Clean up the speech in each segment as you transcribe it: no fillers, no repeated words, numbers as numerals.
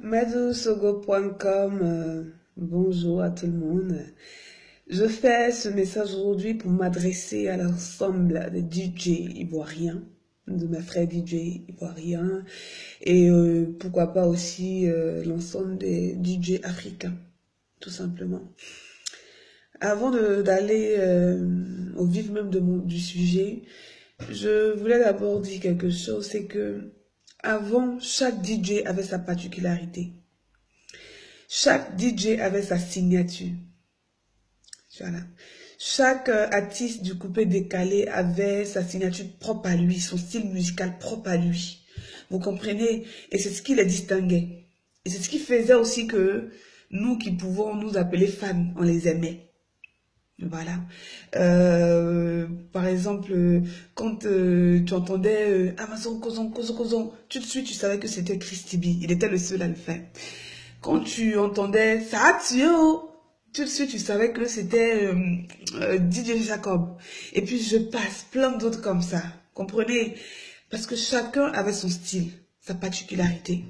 Madousogo.com, bonjour à tout le monde. Je fais ce message aujourd'hui pour m'adresser à l'ensemble des DJ ivoiriens, de mes frères DJ ivoiriens, et pourquoi pas aussi l'ensemble des DJ africains, tout simplement. Avant d'aller au vif même du sujet, je voulais d'abord dire quelque chose, c'est que avant, chaque DJ avait sa particularité. Chaque DJ avait sa signature. Voilà. Chaque artiste du coupé décalé avait sa signature propre à lui, son style musical propre à lui. Vous comprenez? Et c'est ce qui les distinguait. Et c'est ce qui faisait aussi que nous qui pouvons nous appeler fans, on les aimait. Voilà. Par exemple, quand tu entendais Amazon Kozon, tout de suite tu savais que c'était Christy B. Il était le seul à le faire. Quand tu entendais Satio, tout de suite tu savais que c'était DJ Jacob. Et puis je passe plein d'autres comme ça. Comprenez? Parce que chacun avait son style, sa particularité.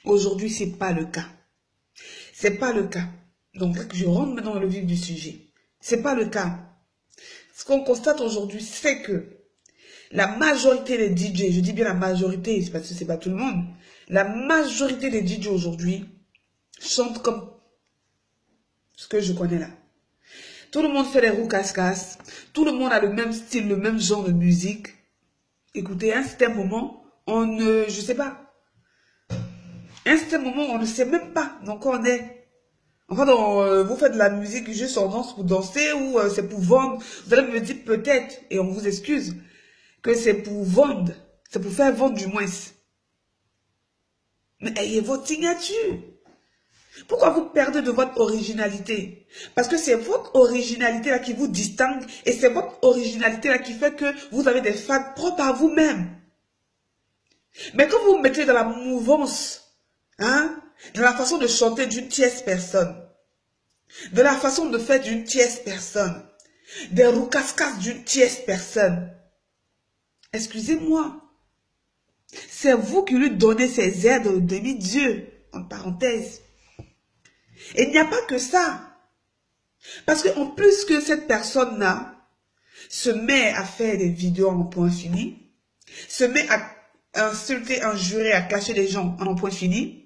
Aujourd'hui, c'est pas le cas. C'est pas le cas. Donc je rentre maintenant dans le vif du sujet. C'est pas le cas. Ce qu'on constate aujourd'hui, c'est que la majorité des DJ, je dis bien la majorité, parce que c'est pas tout le monde, la majorité des DJ aujourd'hui chantent comme ce que je connais là. Tout le monde fait des roues casse-casse, tout le monde a le même style, le même genre de musique. Écoutez, à un certain moment, je sais pas. À un certain moment, on ne sait même pas dans quoi on est. Enfin, vous faites de la musique juste en danse pour danser ou c'est pour vendre. Vous allez me dire peut-être, et on vous excuse, que c'est pour vendre. C'est pour faire vendre du moins. Mais ayez votre signature. Pourquoi vous perdez de votre originalité? Parce que c'est votre originalité là qui vous distingue et c'est votre originalité là qui fait que vous avez des fans propres à vous-même. Mais quand vous vous mettez dans la mouvance, dans la façon de chanter d'une tierce personne, de la façon de faire d'une tierce personne, des roucascas d'une tierce personne, excusez-moi, c'est vous qui lui donnez ses aides au demi-dieu, en parenthèse. Et il n'y a pas que ça. Parce qu'en plus que cette personne-là se met à faire des vidéos en point fini, se met à insulter, injurer, à clasher les gens en point fini,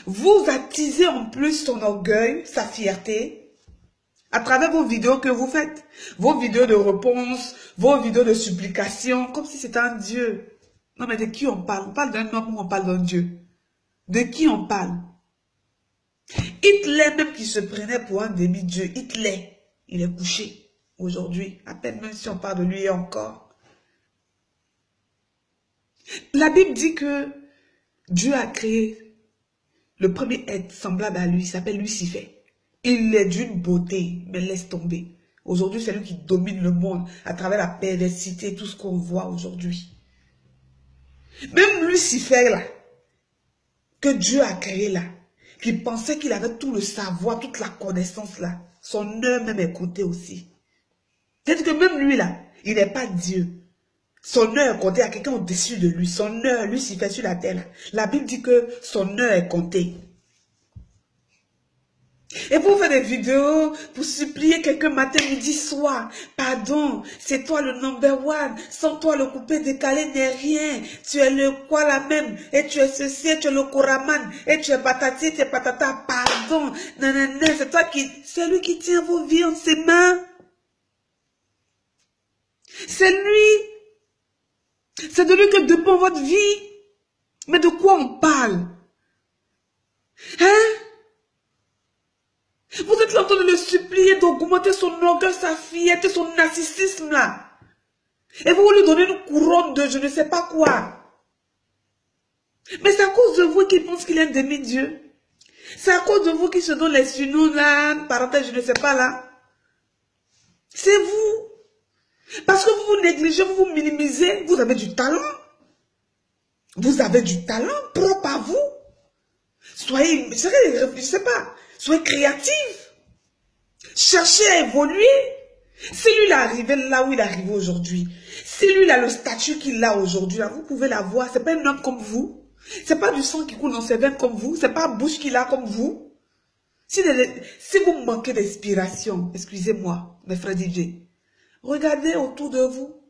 vous attisez en plus son orgueil, sa fierté, à travers vos vidéos que vous faites. Vos vidéos de réponse, vos vidéos de supplication, comme si c'était un dieu. Non mais de qui on parle? On parle d'un homme ou on parle d'un dieu? De qui on parle? Hitler même qui se prenait pour un demi-dieu, Hitler, il est couché aujourd'hui, à peine même si on parle de lui et encore. La Bible dit que Dieu a créé le premier être semblable à lui, il s'appelle Lucifer. Il est d'une beauté, mais laisse tomber. Aujourd'hui, c'est lui qui domine le monde à travers la perversité, tout ce qu'on voit aujourd'hui. Même Lucifer là, que Dieu a créé là, qui pensait qu'il avait tout le savoir, toute la connaissance là, son heure même est comptée aussi. C'est-à-dire que même lui là, il n'est pas Dieu. Son heure est comptée à quelqu'un au-dessus de lui. Son heure, Lucifer sur la terre là. La Bible dit que son heure est comptée. Et vous faites des vidéos pour supplier quelqu'un matin, midi, soir. Pardon, c'est toi le number one. Sans toi, le coupé décalé n'est rien. Tu es le quoi la même. Et tu es ceci, et tu es le koraman. Et tu es patati, tu es patata. Pardon. Nanana, c'est toi qui... C'est lui qui tient vos vies en ses mains. C'est lui. C'est de lui que dépend votre vie. Mais de quoi on parle? Hein? Vous êtes là en train de le supplier d'augmenter son orgueil, sa fierté, son narcissisme là. Et vous lui donnez une couronne de je ne sais pas quoi. Mais c'est à cause de vous qu'il pense qu'il est un demi-dieu. C'est à cause de vous qui se donne les surnoms là, parenthèse, je ne sais pas là. C'est vous. Parce que vous vous négligez, vous vous minimisez, vous avez du talent. Vous avez du talent propre à vous. Soyez, je sais pas, soyez créatifs. Cherchez à évoluer. Si lui il est arrivé là où il est arrivé aujourd'hui, si lui il a le statut qu'il a aujourd'hui, vous pouvez l'avoir. C'est pas un homme comme vous. C'est pas du sang qui coule dans ses veines comme vous. C'est pas la bouche qu'il a comme vous. Si vous manquez d'inspiration, excusez-moi, mes frères DJ, regardez autour de vous.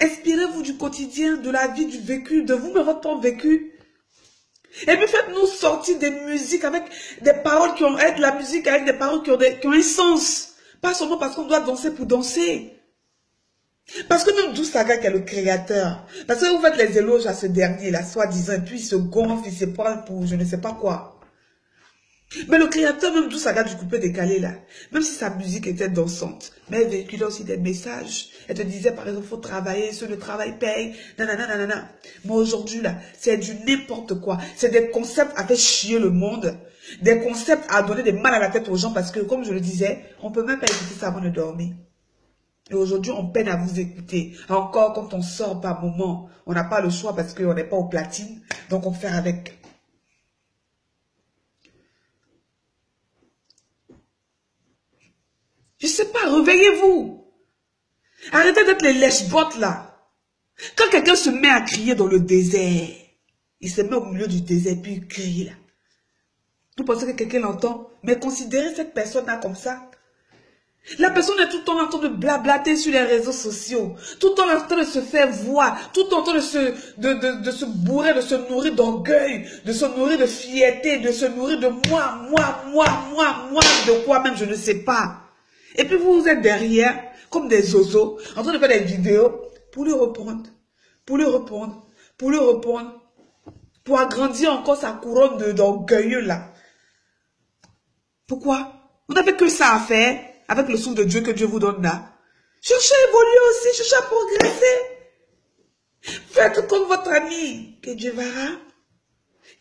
Inspirez-vous du quotidien, de la vie, du vécu, de vous, mais votre propre vécu. Et puis faites-nous sortir des musiques avec des paroles qui ont, de la musique avec des paroles qui ont un sens. Pas seulement parce qu'on doit danser pour danser. Parce que même Dou Saga qui est le créateur, parce que vous faites les éloges à ce dernier, là, soi-disant, et puis il se gonfle, il se prend pour je ne sais pas quoi. Mais le créateur, même Dou Saga du coupé décalé, là, même si sa musique était dansante, mais elle véhiculait aussi des messages. Elle te disait, par exemple, faut travailler, ce le travail paye, nanana, nanana. Mais aujourd'hui, là, c'est du n'importe quoi. C'est des concepts à faire chier le monde. Des concepts à donner des mal à la tête aux gens parce que, comme je le disais, on peut même pas écouter ça avant de dormir. Et aujourd'hui, on peine à vous écouter. Encore, quand on sort par moment, on n'a pas le choix parce qu'on n'est pas au platine. Donc, on fait avec. Je sais pas, réveillez-vous. Arrêtez d'être les lèche-bottes là. Quand quelqu'un se met à crier dans le désert, il se met au milieu du désert puis il crie là. Vous pensez que quelqu'un l'entend? Mais considérez cette personne-là comme ça. La personne est tout le temps en train de blablater sur les réseaux sociaux, tout le temps en train de se faire voir, tout le temps en train de se bourrer, de se nourrir d'orgueil, de se nourrir de fierté, de se nourrir de moi, de quoi même, je ne sais pas. Et puis vous êtes derrière, comme des zozos, en train de faire des vidéos pour lui répondre, pour agrandir encore sa couronne d'orgueilleux là. Pourquoi? On n'avait que ça à faire. Avec le souffle de Dieu que Dieu vous donne là. Cherchez à évoluer aussi, cherchez à progresser. Faites comme votre ami, que Dieu verra,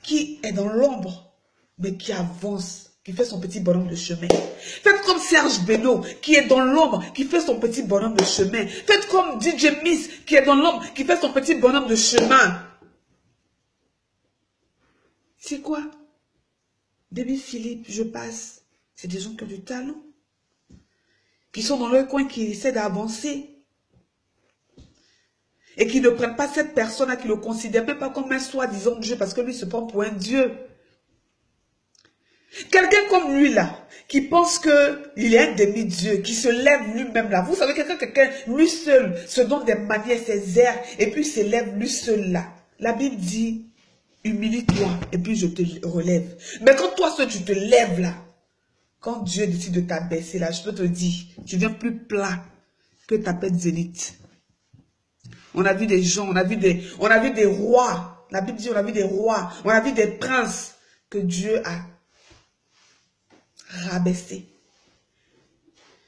qui est dans l'ombre, mais qui avance, qui fait son petit bonhomme de chemin. Faites comme Serge Beno, qui est dans l'ombre, qui fait son petit bonhomme de chemin. Faites comme DJ Miss, qui est dans l'ombre, qui fait son petit bonhomme de chemin. C'est quoi? Baby Philippe, je passe. C'est des gens qui ont du talent. Qui sont dans leur coin, qui essaient d'avancer. Et qui ne prennent pas cette personne-là, qui ne le considèrent même pas comme un soi-disant Dieu, parce que lui se prend pour un Dieu. Quelqu'un comme lui là, qui pense qu'il est un demi-dieu, qui se lève lui-même là. Vous savez, quelqu'un, lui seul, se donne des manières, ses airs, et puis il se lève lui seul là. La Bible dit, humilie-toi, et puis je te relève. Mais quand toi seul, tu te lèves là, quand Dieu décide de t'abaisser là, je peux te dire, tu viens plus plat que ta pète zénith. On a vu des gens, on a vu des rois. La Bible dit, on a vu des rois, on a vu des princes que Dieu a rabaissés.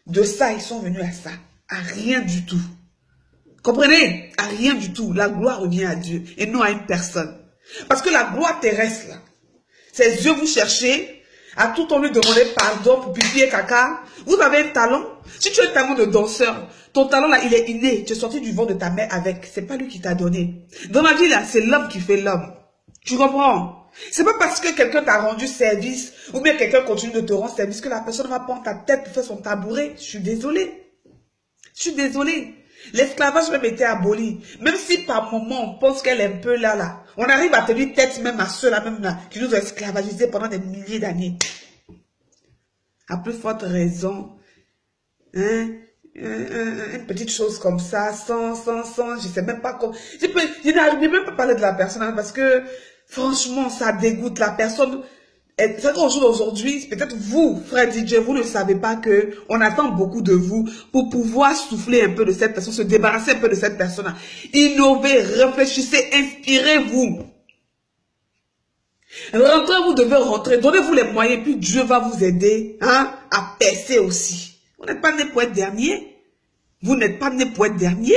De ça, ils sont venus à ça, à rien du tout. Comprenez? À rien du tout. La gloire revient à Dieu et non à une personne. Parce que la gloire terrestre là, c'est Dieu vous cherchez. À tout on lui demander pardon pour pipi et caca. Vous avez un talent. Si tu as un talent de danseur, ton talent là, il est inné. Tu es sorti du ventre de ta mère avec. C'est pas lui qui t'a donné. Dans la vie là, c'est l'homme qui fait l'homme. Tu comprends? C'est pas parce que quelqu'un t'a rendu service ou bien quelqu'un continue de te rendre service que la personne va prendre ta tête pour faire son tabouret. Je suis désolée. Je suis désolée. L'esclavage même était aboli. Même si par moment on pense qu'elle est un peu là. On arrive à tenir tête même à ceux-là même là qui nous ont esclavagisés pendant des milliers d'années. À plus forte raison, hein, une petite chose comme ça, sans, je sais même pas comment. Je n'arrive même pas à parler de la personne hein, parce que franchement ça dégoûte la personne. C'est qu'au jour d'aujourd'hui, peut-être vous, frère DJ, vous ne savez pas que on attend beaucoup de vous pour pouvoir souffler un peu de cette personne, se débarrasser un peu de cette personne-là. Innovez, réfléchissez, inspirez-vous. Rentrez, vous devez rentrer, donnez-vous les moyens, puis Dieu va vous aider hein, à percer aussi. Vous n'êtes pas né pour être dernier. Vous n'êtes pas né pour être dernier.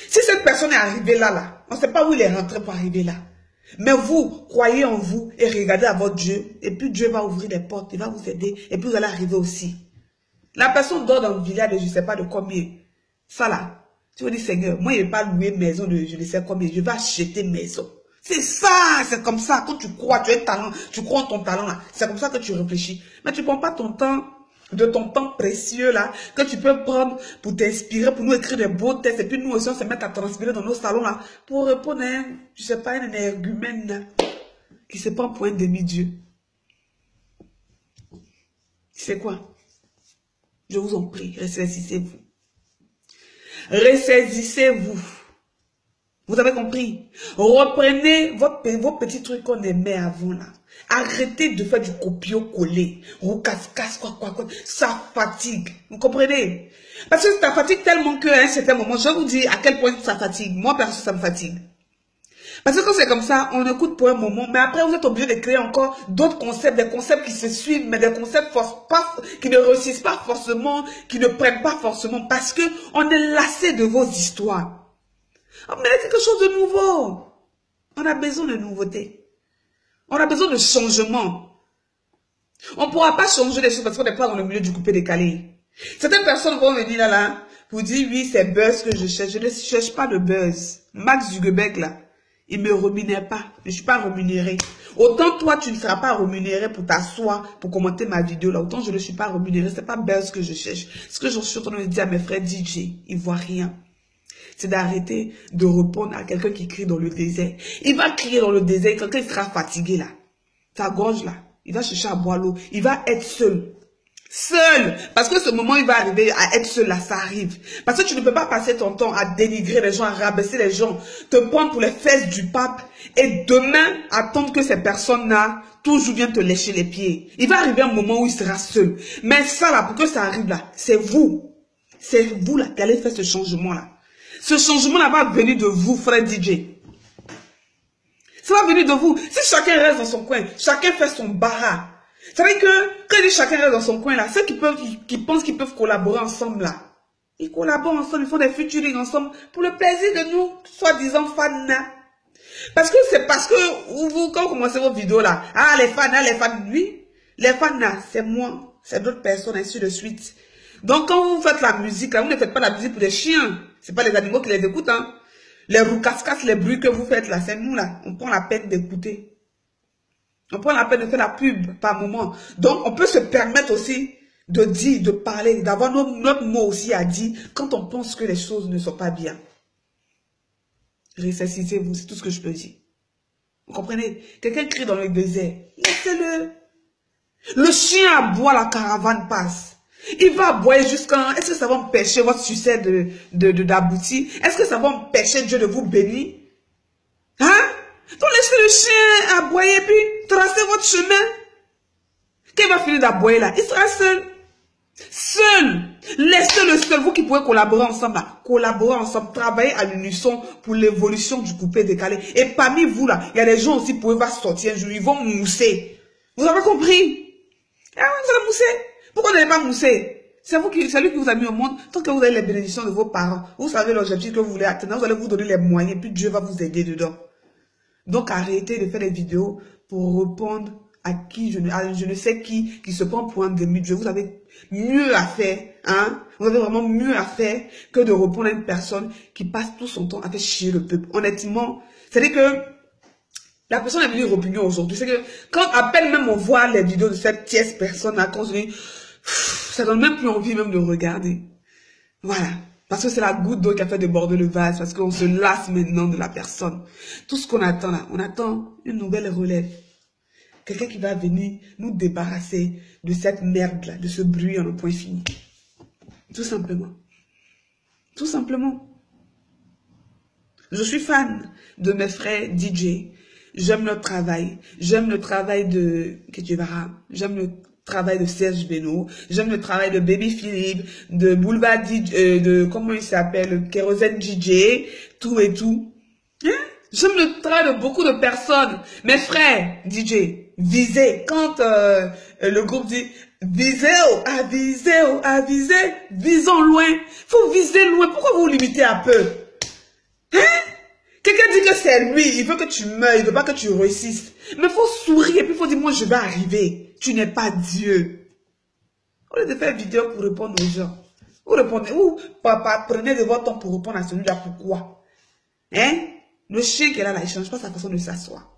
Si cette personne est arrivée là, on ne sait pas où il est rentré pour arriver là. Mais vous, croyez en vous et regardez à votre Dieu. Et puis Dieu va ouvrir les portes, il va vous aider. Et puis vous allez arriver aussi. La personne dort dans le village de je ne sais pas de combien. Ça là, tu vas dire Seigneur, moi je ne vais pas louer maison de je ne sais combien. Je vais acheter maison. C'est ça, c'est comme ça. Quand tu crois, tu as un talent, tu crois en ton talent là. C'est comme ça que tu réfléchis. Mais tu ne prends pas ton temps de ton temps précieux là, que tu peux prendre pour t'inspirer, pour nous écrire des beaux textes, et puis nous aussi on se met à transpirer dans nos salons là, pour répondre à un, je sais pas, un énergumène là, qui se prend pour un demi-dieu. C'est quoi? Je vous en prie, ressaisissez-vous. Ressaisissez-vous. Vous avez compris? Reprenez vos petits trucs qu'on aimait avant là. Arrêtez de faire du copier-coller. Roucasse-casse, quoi. Ça fatigue. Vous comprenez? Parce que ça fatigue tellement qu'à un certain moment, je vais vous dire à quel point ça fatigue. Moi, perso, ça me fatigue. Parce que quand c'est comme ça, on écoute pour un moment, mais après, vous êtes obligé de créer encore d'autres concepts, des concepts qui se suivent, mais des concepts qui ne réussissent pas forcément, qui ne prennent pas forcément, parce que on est lassé de vos histoires. On a quelque chose de nouveau. On a besoin de nouveauté. On a besoin de changement. On ne pourra pas changer les choses parce qu'on n'est pas dans le milieu du coupé décalé. Certaines personnes vont venir là, vous dire oui, c'est buzz que je cherche. Je ne cherche pas le buzz. Mark Zuckerberg là, il ne me rémunère pas. Je ne suis pas rémunéré. Autant toi, tu ne seras pas rémunéré pour t'asseoir, pour commenter ma vidéo là. Autant je ne suis pas rémunéré. Ce n'est pas buzz que je cherche. Ce que je suis en train de dire à mes frères DJ, ils ne voient rien. C'est d'arrêter de répondre à quelqu'un qui crie dans le désert. Il va crier dans le désert, quelqu'un il sera fatigué là. Sa gorge là, il va chercher à boire l'eau. Il va être seul. Seul. Parce que ce moment, il va arriver à être seul là, ça arrive. Parce que tu ne peux pas passer ton temps à dénigrer les gens, à rabaisser les gens, te prendre pour les fesses du pape et demain attendre que ces personnes-là toujours viennent te lécher les pieds. Il va arriver un moment où il sera seul. Mais ça là, pour que ça arrive là, c'est vous. C'est vous là qui allez faire ce changement là. Ce changement-là va venir de vous, frère DJ. Ça va venir de vous. Si chacun reste dans son coin, chacun fait son barra. Ça veut dire que, quand il dit chacun reste dans son coin, là, ceux qui pensent qu'ils peuvent collaborer ensemble, là, ils collaborent ensemble, ils font des featuring ensemble pour le plaisir de nous, soi-disant fans. Parce que c'est parce que vous, quand vous commencez vos vidéos, là, ah, les fans, oui, les fans, là, c'est moi, c'est d'autres personnes, ainsi de suite. Donc, quand vous faites la musique, là, vous ne faites pas la musique pour des chiens. C'est pas les animaux qui les écoutent, hein. Les roucasse-casse, les bruits que vous faites, là, c'est nous, là. On prend la peine d'écouter. On prend la peine de faire la pub par moment. Donc, on peut se permettre aussi de dire, de parler, d'avoir notre mot aussi à dire quand on pense que les choses ne sont pas bien. Ressuscitez-vous, c'est tout ce que je peux dire. Vous comprenez? Quelqu'un crie dans le désert. Laissez-le. Le chien aboie, la caravane passe. Il va aboyer jusqu'à... Est-ce que ça va empêcher votre succès d'aboutir? Est-ce que ça va empêcher Dieu de vous bénir? Hein? Donc laissez le chien aboyer puis tracez votre chemin. Quand il va finir d'aboyer là, il sera seul. Seul. Laissez-le seul. Vous qui pouvez collaborer ensemble là. Collaborer ensemble. Travailler à l'unisson pour l'évolution du coupé décalé. Et parmi vous là, il y a des gens aussi qui peuvent sortir un jour. Ils vont mousser. Vous avez compris? Ah oui, vous allez mousser. Pourquoi vous n'allez pas mousser? C'est lui qui vous a mis au monde. Tant que vous avez les bénédictions de vos parents, vous savez l'objectif que vous voulez atteindre, vous allez vous donner les moyens, puis Dieu va vous aider dedans. Donc arrêtez de faire des vidéos pour répondre à qui, je ne sais qui se prend pour un demi-dieu. Vous avez mieux à faire, hein? Vous avez vraiment mieux à faire que de répondre à une personne qui passe tout son temps à faire chier le peuple. Honnêtement, c'est-à-dire que la personne est venue opinion aujourd'hui. C'est que quand à peine même on voit les vidéos de cette tierce personne à cause de... Ça donne même plus envie même de regarder. Voilà. Parce que c'est la goutte d'eau qui a fait déborder le vase. Parce qu'on se lasse maintenant de la personne. Tout ce qu'on attend là, on attend une nouvelle relève. Quelqu'un qui va venir nous débarrasser de cette merde là, de ce bruit en un point fini. Tout simplement. Tout simplement. Je suis fan de mes frères DJ. J'aime leur travail. J'aime le travail de Ketchevara. J'aime le travail de Serge Beno. J'aime le travail de Baby Philippe, de Boulevard DJ, de comment il s'appelle, Kérosène DJ, tout et tout. Hein? J'aime le travail de beaucoup de personnes. Mes frères DJ, visez. Quand le groupe dit visez, avisez, visons loin. Faut viser loin. Pourquoi vous vous limitez un peu? Hein? Quelqu'un dit que c'est lui, il veut que tu meurs, il veut pas que tu réussisses. Mais il faut sourire et puis il faut dire, moi je vais arriver. Tu n'es pas Dieu. Au lieu de faire une vidéo pour répondre aux gens, vous répondez, ou papa, prenez de votre temps pour répondre à celui-là, pourquoi? Hein? Le chien qui est là, il ne change pas sa façon de s'asseoir.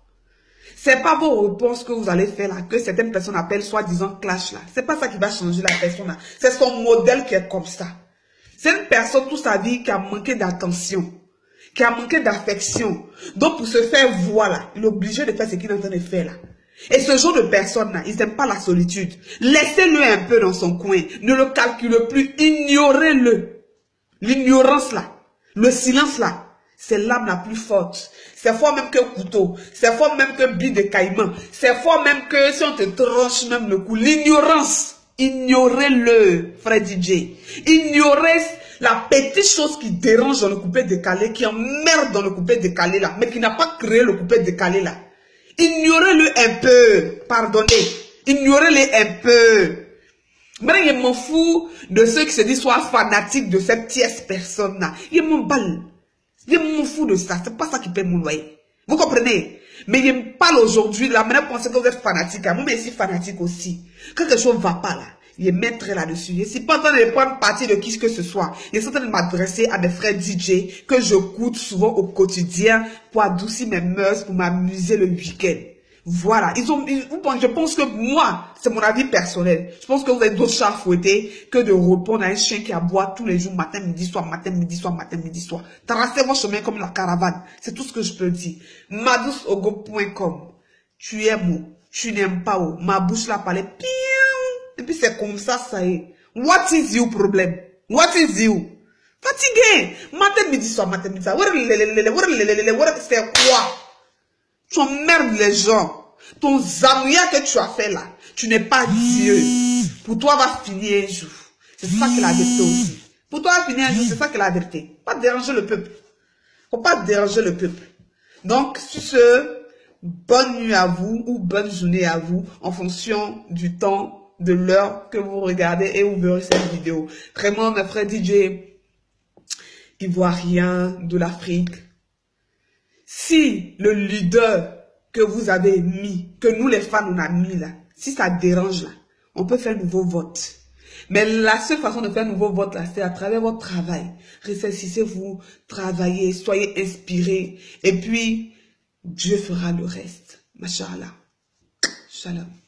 C'est pas vos réponses que vous allez faire là, que certaines personnes appellent soi-disant clash là. C'est pas ça qui va changer la personne là. C'est son modèle qui est comme ça. C'est une personne toute sa vie qui a manqué d'attention, qui a manqué d'affection. Donc pour se faire voir là, il est obligé de faire ce qu'il est en train de faire là. Et ce genre de personnes là, ils n'aiment pas la solitude. Laissez-le un peu dans son coin. Ne le calculez plus, ignorez-le. L'ignorance là, le silence là, c'est l'âme la plus forte. C'est fort même qu'un couteau. C'est fort même qu'un bille de caïman. C'est fort même que si on te tranche même le cou. L'ignorance. Ignorez-le, frère DJ. Ignorez la petite chose qui dérange dans le coupé décalé, qui emmerde dans le coupé décalé là, mais qui n'a pas créé le coupé décalé là. Ignorez-le un peu. Pardonnez. Ignorez-le un peu. Mais je m'en fous de ceux qui se disent soit fanatiques de cette tierce personne là. Je m'en balle. Je m'en fous de ça. C'est pas ça qui paie mon loyer. Vous comprenez? Mais je me parle aujourd'hui. La manière de penser que vous êtes fanatique. Moi, je suis fanatique aussi. Quand quelque chose ne va pas là, je mettrai là-dessus. Je ne suis pas en train de prendre parti de qui que ce soit. Je suis en train de m'adresser à mes frères DJ que j'écoute souvent au quotidien pour adoucir mes mœurs, pour m'amuser le week-end. Voilà. Je pense que moi, c'est mon avis personnel. Je pense que vous avez d'autres chats à fouetter que de répondre à un chien qui aboie tous les jours, matin, midi, soir, matin, midi, soir, matin, midi, soir. Tracez votre chemin comme la caravane. C'est tout ce que je peux dire. madouceogo.com. Tu aimes, tu n'aimes pas, ma bouche l'a parlé. Et puis c'est comme ça, ça y est. What is your problem? What is you? Fatigué. Matin, midi, soir, matin, midi, soir. C'est quoi? Tu emmerdes les gens. Ton zamouya que tu as fait là, tu n'es pas Dieu. Pour toi, va finir un jour. C'est ça que la vérité aussi. Pour toi, va finir un jour, c'est ça que la vérité. Pas déranger le peuple. Faut pas déranger le peuple. Donc, sur ce, bonne nuit à vous ou bonne journée à vous en fonction du temps, de l'heure que vous regardez et vous verrez cette vidéo. Vraiment, mes frères DJ ivoiriens de l'Afrique, si le leader que vous avez mis, que nous les fans on a mis là, si ça dérange là, on peut faire un nouveau vote. Mais la seule façon de faire un nouveau vote là, c'est à travers votre travail. Réfléchissez-vous, travaillez, soyez inspirés. Et puis, Dieu fera le reste. Machallah. Shalom.